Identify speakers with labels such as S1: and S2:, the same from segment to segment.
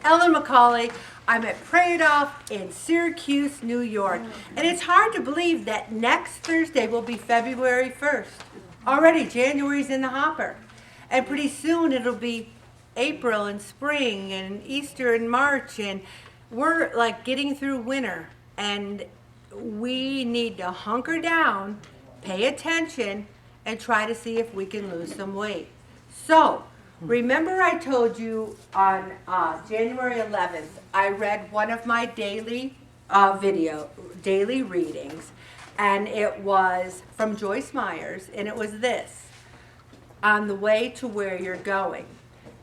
S1: Ellen McCauley. I'm at Pray It Off in Syracuse, New York. And it's hard to believe that next Thursday will be February 1st. Already, January's in the hopper. And pretty soon it'll be April and spring and Easter and March. And we're like getting through winter. And we need to hunker down, pay attention, and try to see if we can lose some weight. So, remember I told you on January 11th, I read one of my daily readings, and it was from Joyce Myers, and it was this, on the way to where you're going.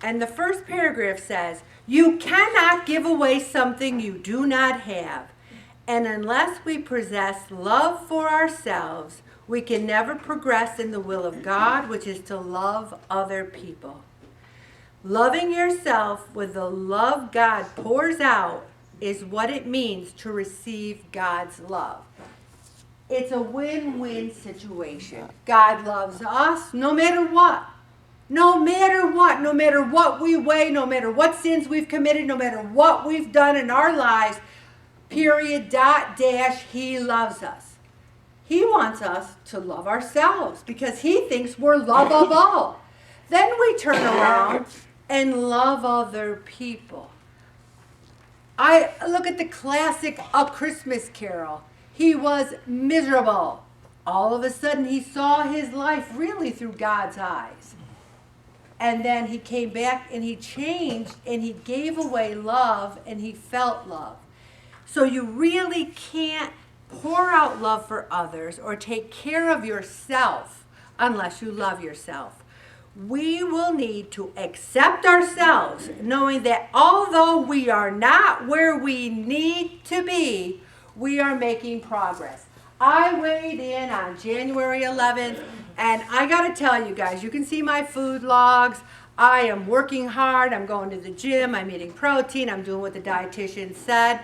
S1: And the first paragraph says, you cannot give away something you do not have. And unless we possess love for ourselves, we can never progress in the will of God, which is to love other people. Loving yourself with the love God pours out is what it means to receive God's love. It's a win-win situation. God loves us no matter what. No matter what. No matter what we weigh, no matter what sins we've committed, no matter what we've done in our lives, period, dot, dash, He loves us. He wants us to love ourselves because He thinks we're love of all. Then we turn around and love other people. I look at the classic A Christmas Carol. He was miserable. All of a sudden he saw his life really through God's eyes. And then he came back and he changed and he gave away love and he felt love. So you really can't pour out love for others or take care of yourself unless you love yourself. We will need to accept ourselves, knowing that although we are not where we need to be, we are making progress. I weighed in on January 11th, and I got to tell you guys, you can see my food logs. I am working hard. I'm going to the gym. I'm eating protein. I'm doing what the dietitian said.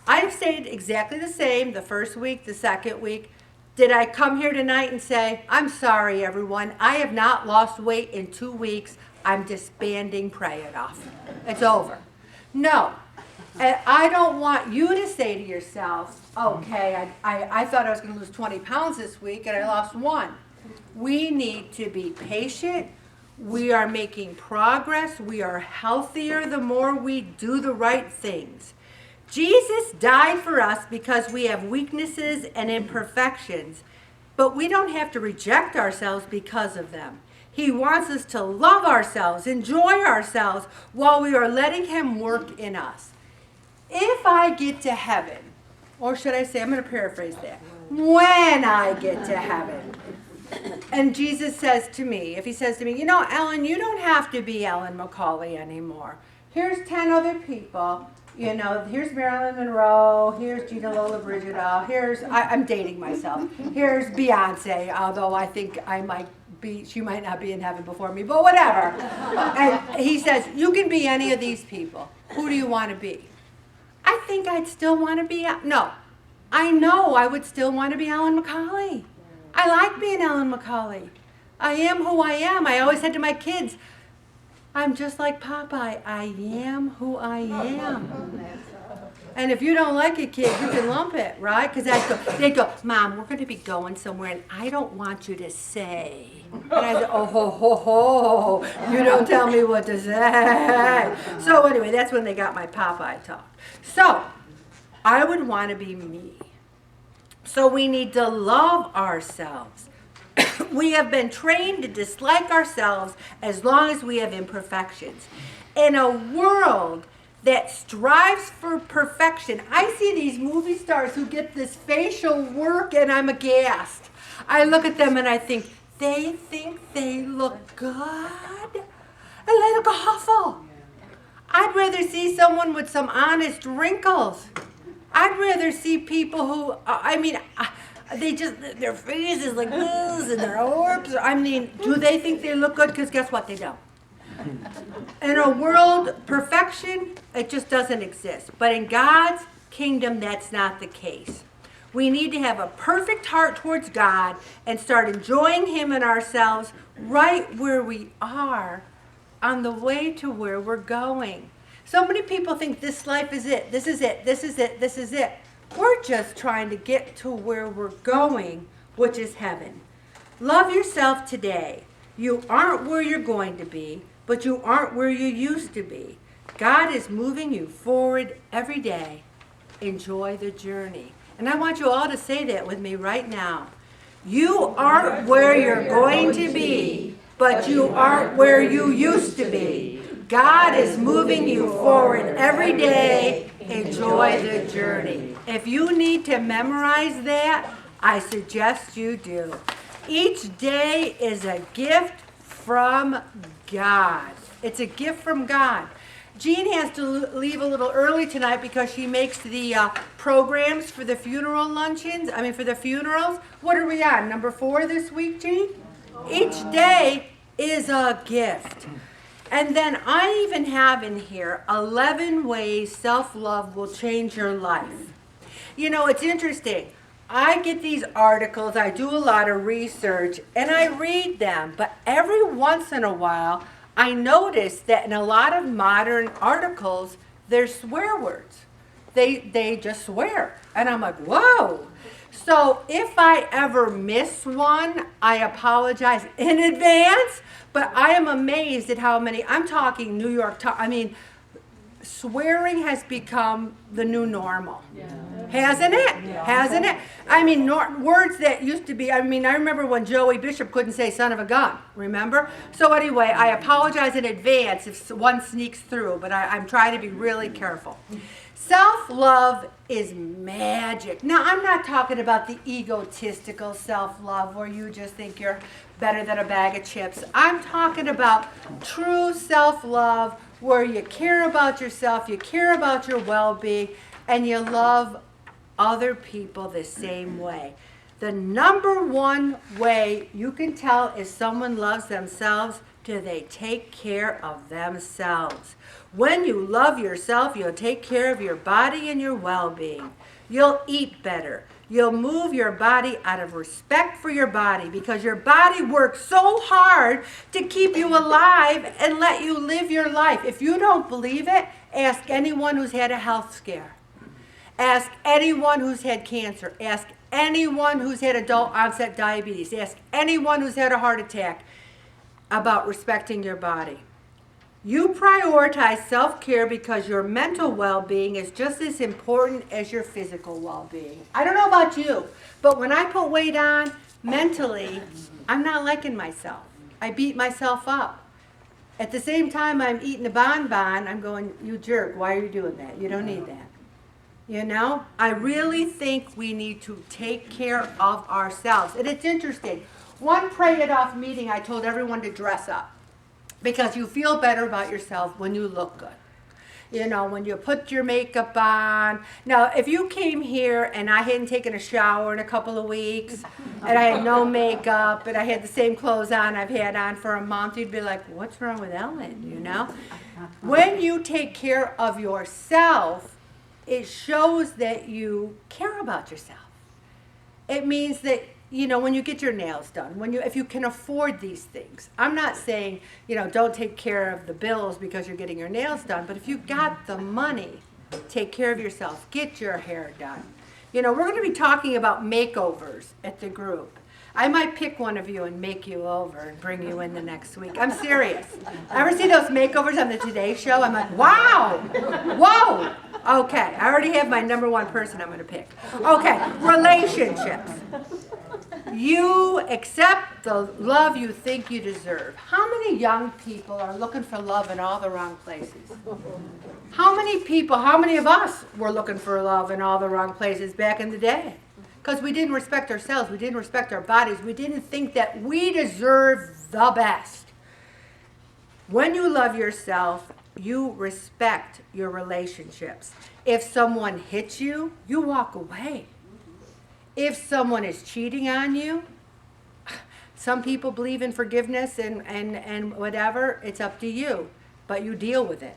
S1: I've stayed exactly the same the first week, the second week. Did I come here tonight and say, I'm sorry, everyone. I have not lost weight in 2 weeks. I'm disbanding Pray It Off. It's over. No. And I don't want you to say to yourself, okay, I thought I was going to lose 20 pounds this week and I lost 1. We need to be patient. We are making progress. We are healthier the more we do the right things. Jesus died for us because we have weaknesses and imperfections, but we don't have to reject ourselves because of them. He wants us to love ourselves, enjoy ourselves, while we are letting Him work in us. If I get to heaven, or should I say, I'm going to paraphrase that, when I get to heaven, and Jesus says to me, if He says to me, you know, Ellen, you don't have to be Ellen McCauley anymore. Here's 10 other people. You know, here's Marilyn Monroe, here's Gina Lollobrigida, I'm dating myself, here's Beyonce, although I think she might not be in heaven before me, but whatever. And He says, you can be any of these people. Who do you want to be? I think I'd still want to be, no, I know I would still want to be Ellen McCauley. I like being Ellen McCauley. I am who I am. I always said to my kids, I'm just like Popeye. I am who I am. And if you don't like it, kid, you can lump it, right? Because they go, Mom, we're going to be going somewhere, and I don't want you to say. And I said, oh, ho, ho, ho. You don't tell me what to say. So anyway, that's when they got my Popeye talk. So I would want to be me. So we need to love ourselves. We have been trained to dislike ourselves as long as we have imperfections. In a world that strives for perfection, I see these movie stars who get this facial work and I'm aghast. I look at them and I think they look good and they look awful. I'd rather see someone with some honest wrinkles. I'd rather see people who, their face is like this and their orbs. Do they think they look good? Because guess what? They don't. In a world, perfection, it just doesn't exist. But in God's kingdom, that's not the case. We need to have a perfect heart towards God and start enjoying Him and ourselves right where we are on the way to where we're going. So many people think this life is it. This is it. This is it. This is it. We're just trying to get to where we're going, which is heaven. Love yourself today. You aren't where you're going to be, but you aren't where you used to be. God is moving you forward every day. Enjoy the journey. And I want you all to say that with me right now. You aren't where you're going to be, but you aren't where you used to be. God is moving you forward every day. Enjoy the journey. If you need to memorize that, I suggest you do. Each day is a gift from God. It's a gift from God. Jean has to leave a little early tonight because she makes the programs for the funeral luncheons. For the funerals. What are we on? Number 4 this week, Jean? Each day is a gift. And then I even have in here 11 ways self-love will change your life. It's interesting. I get these articles, I do a lot of research, and I read them. But every once in a while, I notice that in a lot of modern articles, there's swear words. They just swear. And I'm like, whoa. So if I ever miss one, I apologize in advance. But I am amazed at how many, I'm talking New York, swearing has become the new normal. Yeah. Hasn't it? Yeah. Hasn't it? Words that used to be, I remember when Joey Bishop couldn't say son of a gun, remember? So anyway, I apologize in advance if one sneaks through, but I'm trying to be really careful. Self-love is magic. Now, I'm not talking about the egotistical self-love where you just think you're better than a bag of chips. I'm talking about true self-love where you care about yourself, you care about your well-being, and you love other people the same way. The number one way you can tell if someone loves themselves, do they take care of themselves? When you love yourself, you'll take care of your body and your well-being. You'll eat better. You'll move your body out of respect for your body because your body works so hard to keep you alive and let you live your life. If you don't believe it, ask anyone who's had a health scare. Ask anyone who's had cancer. Ask anyone who's had adult onset diabetes. Ask anyone who's had a heart attack about respecting your body. You prioritize self-care because your mental well-being is just as important as your physical well-being. I don't know about you, but when I put weight on, mentally, I'm not liking myself. I beat myself up. At the same time I'm eating a bonbon, I'm going, you jerk, why are you doing that? You don't need that. I really think we need to take care of ourselves. And it's interesting. One Pray It Off meeting, I told everyone to dress up. Because you feel better about yourself when you look good. When you put your makeup on. Now, if you came here and I hadn't taken a shower in a couple of weeks, and I had no makeup, and I had the same clothes on I've had on for a month, you'd be like, what's wrong with Ellen, When you take care of yourself, it shows that you care about yourself. It means that when you get your nails done, if you can afford these things. I'm not saying, don't take care of the bills because you're getting your nails done, but if you've got the money, take care of yourself. Get your hair done. We're going to be talking about makeovers at the group. I might pick one of you and make you over and bring you in the next week. I'm serious. Ever see those makeovers on the Today Show? I'm like, wow, whoa. Okay, I already have my number one person I'm going to pick. Okay, relationships. You accept the love you think you deserve. How many young people are looking for love in all the wrong places? How many of us were looking for love in all the wrong places back in the day? Because we didn't respect ourselves, we didn't respect our bodies, we didn't think that we deserve the best. When you love yourself, you respect your relationships. If someone hits you, you walk away. If someone is cheating on you, some people believe in forgiveness and whatever, it's up to you, but you deal with it.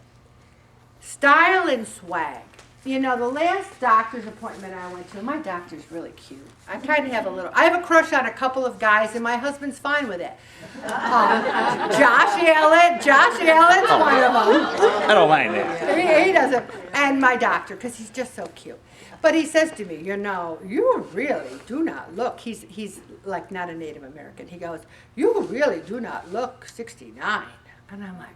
S1: Style and swag. You know, the last doctor's appointment I went to, my doctor's really cute. I have a crush on a couple of guys, and my husband's fine with it. Josh Allen's one of them.
S2: I don't mind that.
S1: He doesn't, and my doctor, because he's just so cute. But he says to me, you know, you really do not look, he's like not a Native American. He goes, you really do not look 69. And I'm like,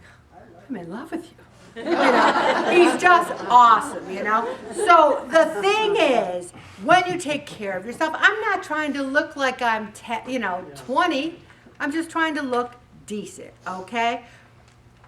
S1: I'm in love with you. You know, he's just awesome, you know. So the thing is, when you take care of yourself, I'm not trying to look like I'm 20. I'm just trying to look decent, okay?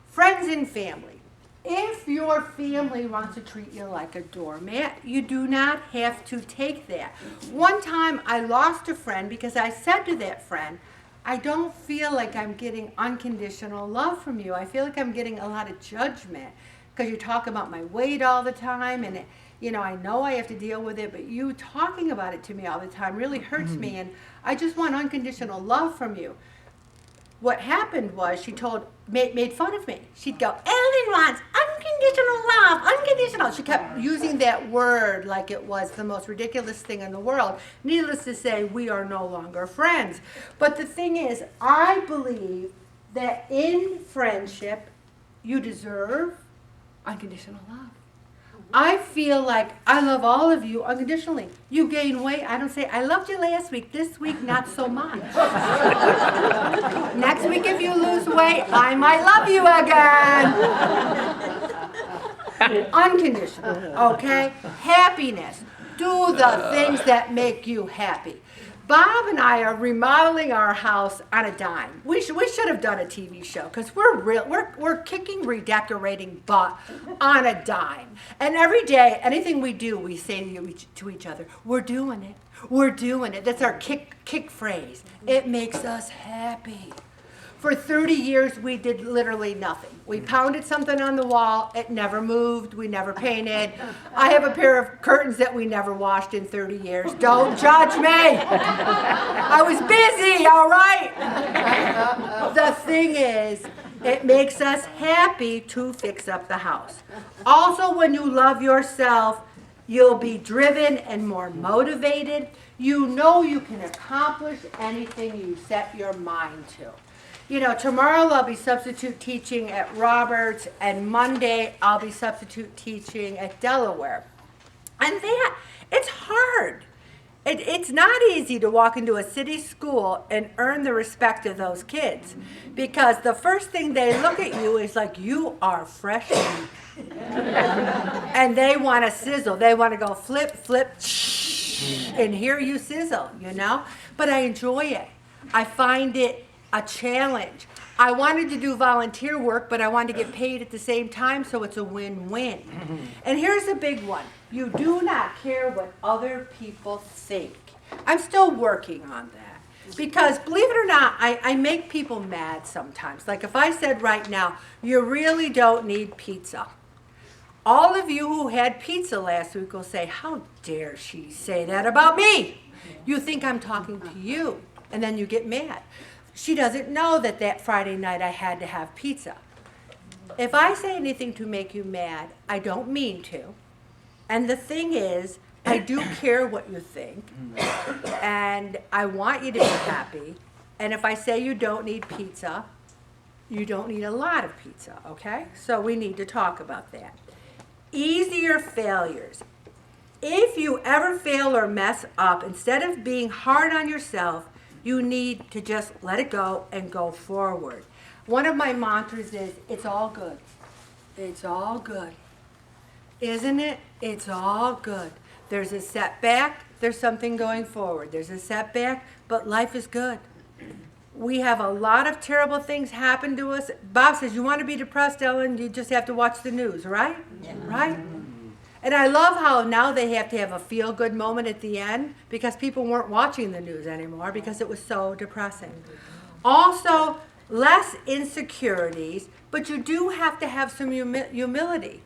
S1: Friends and family. If your family wants to treat you like a doormat, you do not have to take that. One time I lost a friend because I said to that friend, I don't feel like I'm getting unconditional love from you. I feel like I'm getting a lot of judgment because you talk about my weight all the time, and I know I have to deal with it, but you talking about it to me all the time really hurts me, and I just want unconditional love from you. What happened was she made fun of me. She'd go, Ellen wants unconditional love, unconditional. She kept using that word like it was the most ridiculous thing in the world. Needless to say, we are no longer friends. But the thing is, I believe that in friendship, you deserve unconditional love. I feel like I love all of you unconditionally. You gain weight, I don't say, I loved you last week. This week, not so much. Next week, if you lose weight, I might love you again. Unconditional, okay? Happiness. Do the things that make you happy. Bob and I are remodeling our house on a dime. We should have done a TV show because we're kicking, redecorating, but on a dime. And every day, anything we do, we say to each other, we're doing it. We're doing it. That's our kick phrase. It makes us happy. For 30 years, we did literally nothing. We pounded something on the wall. It never moved. We never painted. I have a pair of curtains that we never washed in 30 years. Don't judge me. I was busy, all right? The thing is, it makes us happy to fix up the house. Also, when you love yourself, you'll be driven and more motivated. You know you can accomplish anything you set your mind to. You know, tomorrow I'll be substitute teaching at Roberts, and Monday I'll be substitute teaching at Delaware. And it's hard. It's not easy to walk into a city school and earn the respect of those kids, because the first thing they look at you is like, you are fresh meat. And they want to sizzle. They want to go flip, flip, and hear you sizzle, you know? But I enjoy it. I find it a challenge. I wanted to do volunteer work, but I wanted to get paid at the same time, so it's a win-win. And here's the big one. You do not care what other people think. I'm still working on that. Because believe it or not, I make people mad sometimes. Like if I said right now, you really don't need pizza. All of you who had pizza last week will say, how dare she say that about me? You think I'm talking to you, and then you get mad. She doesn't know that Friday night I had to have pizza. If I say anything to make you mad, I don't mean to. And the thing is, I do care what you think, and I want you to be happy. And if I say you don't need pizza, you don't need a lot of pizza, okay? So we need to talk about that. Easier failures. If you ever fail or mess up, instead of being hard on yourself, you need to just let it go and go forward. One of my mantras is, it's all good. It's all good. Isn't it? It's all good. There's a setback, there's something going forward. There's a setback, but life is good. We have a lot of terrible things happen to us. Bob says, you want to be depressed, Ellen? You just have to watch the news, right? Yeah. Right? And I love how now they have to have a feel-good moment at the end because people weren't watching the news anymore because it was so depressing. Also, less insecurities, but you do have to have some humility.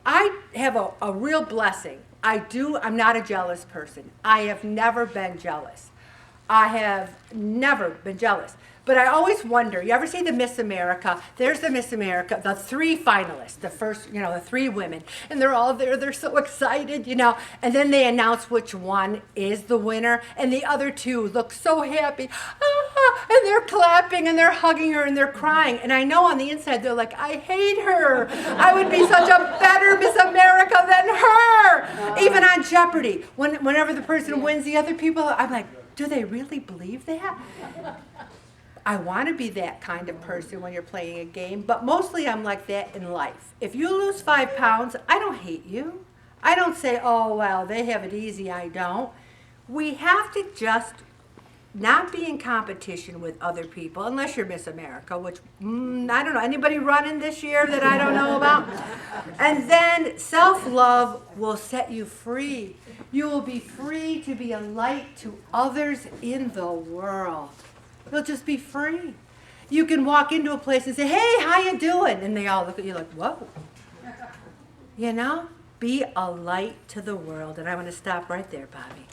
S1: I have a real blessing. I'm not a jealous person. I have never been jealous. I have never been jealous. But I always wonder, you ever see the Miss America? There's the Miss America, the 3 finalists, the first, the 3 women. And they're all there, they're so excited, And then they announce which one is the winner. And the other 2 look so happy. And they're clapping and they're hugging her and they're crying. And I know on the inside they're like, I hate her. I would be such a better Miss America than her. Even on Jeopardy, whenever the person wins, the other people, I'm like, do they really believe that? I want to be that kind of person when you're playing a game, but mostly I'm like that in life. If you lose 5 pounds, I don't hate you. I don't say, oh, well, they have it easy, I don't. We have to just not be in competition with other people, unless you're Miss America, which, I don't know, anybody running this year that I don't know about? And then self-love will set you free. You will be free to be a light to others in the world. You'll just be free. You can walk into a place and say, hey, how you doing? And they all look at you like, whoa. Be a light to the world. And I want to stop right there, Bobby.